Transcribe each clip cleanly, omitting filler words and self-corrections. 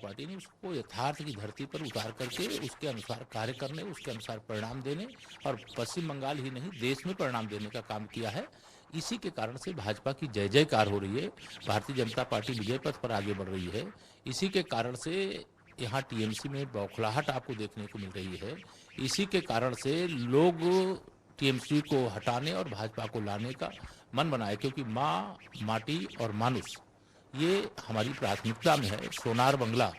Party ने उसको यथार्थ की धरती पर उतार करके उसके अनुसार कार्य करने, उसके अनुसार परिणाम देने और पश्चिम बंगाल ही नहीं देश में परिणाम देने का काम किया है। इसी के कारण से भाजपा की जय जयकार हो रही है, भारतीय जनता पार्टी विजय पथ पर आगे बढ़ रही है। इसी के कारण से यहाँ टीएमसी में बौखलाहट आपको देखने को मिल रही है। इसी के कारण से लोग टीएमसी को हटाने और भाजपा को लाने का मन बनाए, क्योंकि माँ, माटी और मानुष ये हमारी प्राथमिकता में है। सोनार बंगला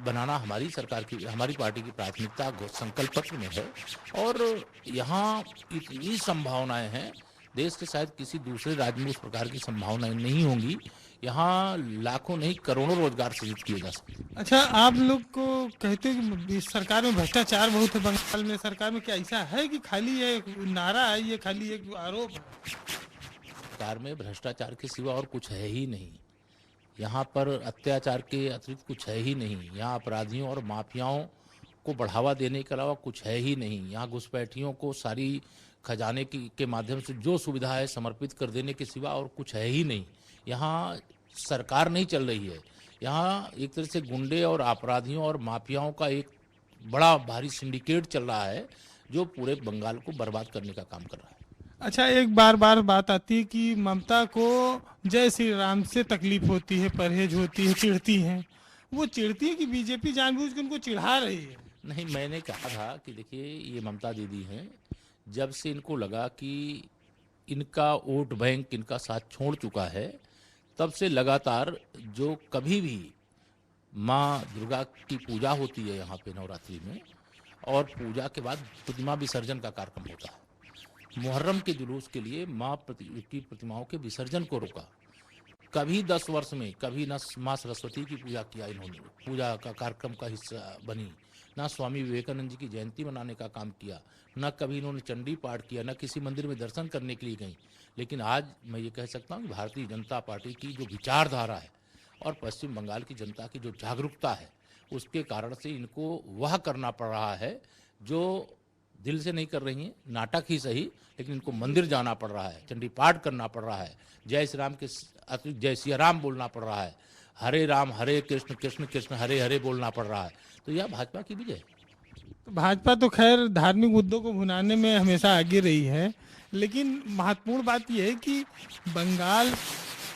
बनाना हमारी सरकार की, हमारी पार्टी की प्राथमिकता संकल्प पत्र में है। और यहाँ इतनी संभावनाएं हैं, देश के शायद किसी दूसरे राज्य में उस प्रकार की संभावनाएं नहीं होंगी। यहाँ लाखों नहीं करोड़ों रोजगार सृजित किए जा सकते। अच्छा, आप लोग को कहते हैं कि इस सरकार में भ्रष्टाचार बहुत है बंगाल में, सरकार में क्या ऐसा है कि खाली ये नारा है, ये खाली एक आरोप है? सरकार में भ्रष्टाचार के सिवा और कुछ है ही नहीं। यहाँ पर अत्याचार के अतिरिक्त कुछ है ही नहीं। यहाँ अपराधियों और माफियाओं को बढ़ावा देने के अलावा कुछ है ही नहीं। यहाँ घुसपैठियों को सारी खजाने के माध्यम से जो सुविधा है समर्पित कर देने के सिवा और कुछ है ही नहीं। यहाँ सरकार नहीं चल रही है। यहाँ एक तरह से गुंडे और अपराधियों और माफियाओं का एक बड़ा भारी सिंडिकेट चल रहा है, जो पूरे बंगाल को बर्बाद करने का काम कर रहा है। अच्छा, एक बार बार बात आती है कि ममता को जय श्री राम से तकलीफ होती है, परहेज होती है, चिढ़ती हैं। वो चिढ़ती है कि बीजेपी जानबूझ के उनको चिढ़ा रही है? नहीं, मैंने कहा था कि देखिए, ये ममता दीदी हैं, जब से इनको लगा कि इनका वोट बैंक इनका साथ छोड़ चुका है, तब से लगातार जो कभी भी माँ दुर्गा की पूजा होती है यहाँ पे नवरात्रि में, और पूजा के बाद प्रतिमा विसर्जन का कार्यक्रम होता है। मुहर्रम के जुलूस के लिए माँ की प्रतिमाओं के विसर्जन को रोका। कभी 10 वर्ष में कभी न माँ सरस्वती की पूजा किया इन्होंने, पूजा का कार्यक्रम का हिस्सा बनी, ना स्वामी विवेकानंद जी की जयंती मनाने का काम किया, न कभी इन्होंने चंडी पाठ किया, न किसी मंदिर में दर्शन करने के लिए गई। लेकिन आज मैं ये कह सकता हूँ कि भारतीय जनता पार्टी की जो विचारधारा है और पश्चिम बंगाल की जनता की जो जागरूकता है, उसके कारण से इनको वह करना पड़ रहा है जो दिल से नहीं कर रही हैं। नाटक ही सही, लेकिन इनको मंदिर जाना पड़ रहा है, चंडी पाठ करना पड़ रहा है, जय श्री राम के अतिरिक्त जय सिया राम बोलना पड़ रहा है, हरे राम हरे कृष्ण कृष्ण कृष्ण हरे हरे बोलना पड़ रहा है। तो यह भाजपा की विजय। तो भाजपा तो खैर धार्मिक मुद्दों को भुनाने में हमेशा आगे रही है, लेकिन महत्वपूर्ण बात यह है कि बंगाल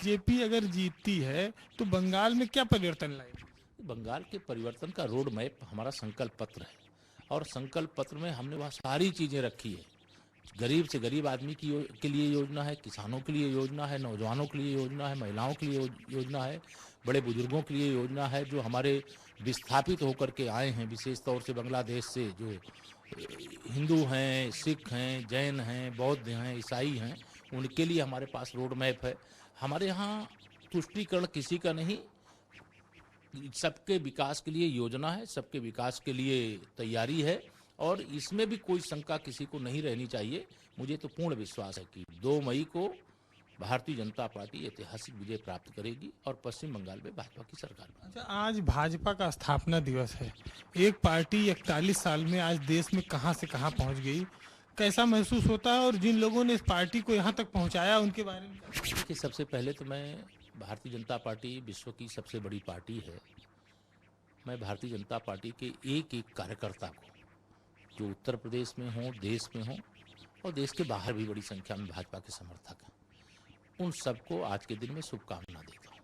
जेपी अगर जीतती है तो बंगाल में क्या परिवर्तन लाएगी? बंगाल के परिवर्तन का रोड मैप हमारा संकल्प पत्र है, और संकल्प पत्र में हमने वहाँ सारी चीज़ें रखी है। गरीब से गरीब आदमी के लिए योजना है, किसानों के लिए योजना है, नौजवानों के लिए योजना है, महिलाओं के लिए योजना है, बड़े बुजुर्गों के लिए योजना है, जो हमारे विस्थापित होकर के आए हैं, विशेष तौर से बांग्लादेश से, जो हिंदू हैं, सिख हैं, जैन हैं, बौद्ध हैं, ईसाई हैं, उनके लिए हमारे पास रोड मैप है। हमारे यहाँ तुष्टीकरण किसी का नहीं, सबके विकास के लिए योजना है, सबके विकास के लिए तैयारी है, और इसमें भी कोई शंका किसी को नहीं रहनी चाहिए। मुझे तो पूर्ण विश्वास है कि 2 मई को भारतीय जनता पार्टी ऐतिहासिक विजय प्राप्त करेगी और पश्चिम बंगाल में भाजपा की सरकार बनेगी। अच्छा, आज भाजपा का स्थापना दिवस है। एक पार्टी 41 साल में आज देश में कहां से कहां पहुंच गई, कैसा महसूस होता है? और जिन लोगों ने इस पार्टी को यहां तक पहुंचाया उनके बारे में देखिए, सबसे पहले तो मैं, भारतीय जनता पार्टी विश्व की सबसे बड़ी पार्टी है। मैं भारतीय जनता पार्टी के एक एक कार्यकर्ता को, जो उत्तर प्रदेश में हों, देश में हों और देश के बाहर भी बड़ी संख्या में भाजपा के समर्थक हैं, उन सबको आज के दिन में शुभकामना देता हूँ।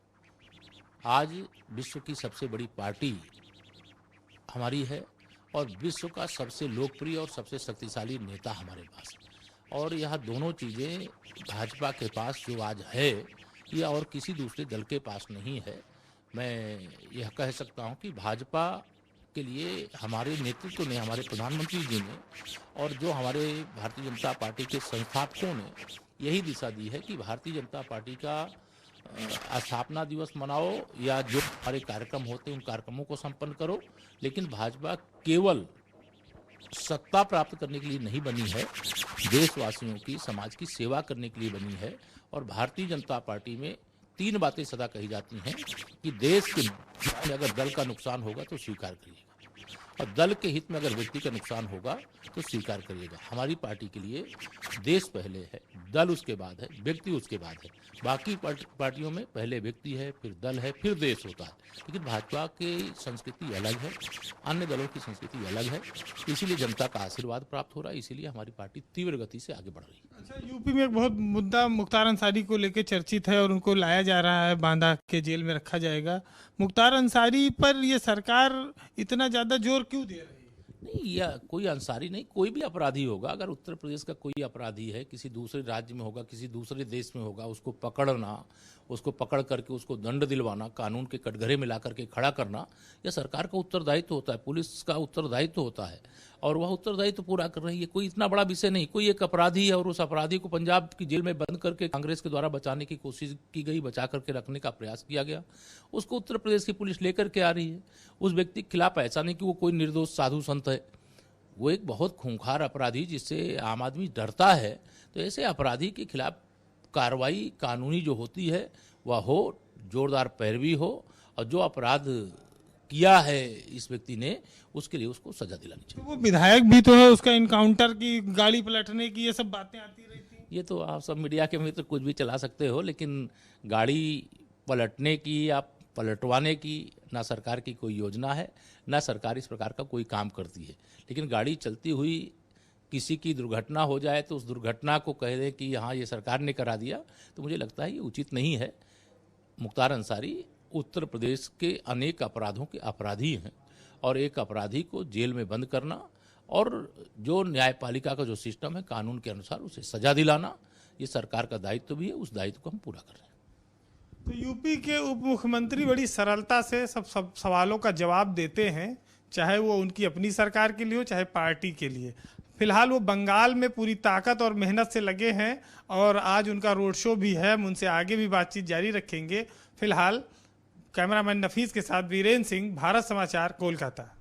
आज विश्व की सबसे बड़ी पार्टी हमारी है और विश्व का सबसे लोकप्रिय और सबसे शक्तिशाली नेता हमारे पास है, और यह दोनों चीज़ें भाजपा के पास जो आज है, यह और किसी दूसरे दल के पास नहीं है। मैं यह कह सकता हूं कि भाजपा के लिए हमारे नेतृत्व ने, हमारे प्रधानमंत्री जी ने और जो हमारे भारतीय जनता पार्टी के संस्थापकों ने यही दिशा दी है कि भारतीय जनता पार्टी का स्थापना दिवस मनाओ या जो हमारे कार्यक्रम होते हैं उन कार्यक्रमों को संपन्न करो, लेकिन भाजपा केवल सत्ता प्राप्त करने के लिए नहीं बनी है, देशवासियों की, समाज की सेवा करने के लिए बनी है। और भारतीय जनता पार्टी में 3 बातें सदा कही जाती हैं कि देश के अगर दल का नुकसान होगा तो स्वीकार करिएगा, और दल के हित में अगर व्यक्ति का नुकसान होगा तो स्वीकार करिएगा। हमारी पार्टी के लिए देश पहले है, दल उसके बाद है, व्यक्ति उसके बाद है। बाकी पार्टियों में पहले व्यक्ति है, फिर दल है, फिर देश होता है। लेकिन भाजपा की संस्कृति अलग है, अन्य दलों की संस्कृति अलग है, इसीलिए जनता का आशीर्वाद प्राप्त हो रहा है, इसीलिए हमारी पार्टी तीव्र गति से आगे बढ़ रही है। अच्छा, यूपी में एक बहुत मुद्दा मुख्तार अंसारी को लेकर चर्चित है और उनको लाया जा रहा है, बांदा के जेल में रखा जाएगा। मुख्तार अंसारी पर ये सरकार इतना ज्यादा जोर क्यों दे रही है? नहीं, या कोई अंसारी नहीं, कोई भी अपराधी होगा, अगर उत्तर प्रदेश का कोई अपराधी है, किसी दूसरे राज्य में होगा, किसी दूसरे देश में होगा, उसको पकड़ना, उसको पकड़ करके उसको दंड दिलवाना, कानून के कटघरे में ला करके खड़ा करना, यह सरकार का उत्तरदायित्व होता है, पुलिस का उत्तरदायित्व होता है, और वह उत्तरदायित्व पूरा कर रही है। कोई इतना बड़ा विषय नहीं, कोई एक अपराधी है और उस अपराधी को पंजाब की जेल में बंद करके कांग्रेस के द्वारा बचाने की कोशिश की गई, बचा करके रखने का प्रयास किया गया, उसको उत्तर प्रदेश की पुलिस लेकर के आ रही है। उस व्यक्ति के खिलाफ ऐसा नहीं कि वो कोई निर्दोष साधु संत है, वो एक बहुत खूंखार अपराधी जिससे आम आदमी डरता है। तो ऐसे अपराधी के खिलाफ कार्रवाई कानूनी जो होती है वह हो, जोरदार पैरवी हो, और जो अपराध किया है इस व्यक्ति ने उसके लिए उसको सजा दिलानी चाहिए। तो वो विधायक भी तो है, उसका इनकाउंटर की, गाड़ी पलटने की, ये सब बातें आती रहती हैं। ये तो आप सब मीडिया के मित्र कुछ भी चला सकते हो, लेकिन गाड़ी पलटने की या पलटवाने की ना सरकार की कोई योजना है, ना सरकार इस प्रकार का कोई काम करती है। लेकिन गाड़ी चलती हुई किसी की दुर्घटना हो जाए तो उस दुर्घटना को कह दें कि हाँ ये सरकार ने करा दिया, तो मुझे लगता है ये उचित नहीं है। मुख्तार अंसारी उत्तर प्रदेश के अनेक अपराधों के अपराधी हैं, और एक अपराधी को जेल में बंद करना और जो न्यायपालिका का जो सिस्टम है कानून के अनुसार उसे सजा दिलाना, ये सरकार का दायित्व भी है, उस दायित्व को हम पूरा कर रहे हैं। तो यूपी के उप मुख्यमंत्री बड़ी सरलता से सब सवालों का जवाब देते हैं, चाहे वो उनकी अपनी सरकार के लिए हो, चाहे पार्टी के लिए। फिलहाल वो बंगाल में पूरी ताकत और मेहनत से लगे हैं और आज उनका रोड शो भी है, हम उनसे आगे भी बातचीत जारी रखेंगे। फिलहाल कैमरामैन नफीस के साथ वीरेंद्र सिंह, भारत समाचार, कोलकाता।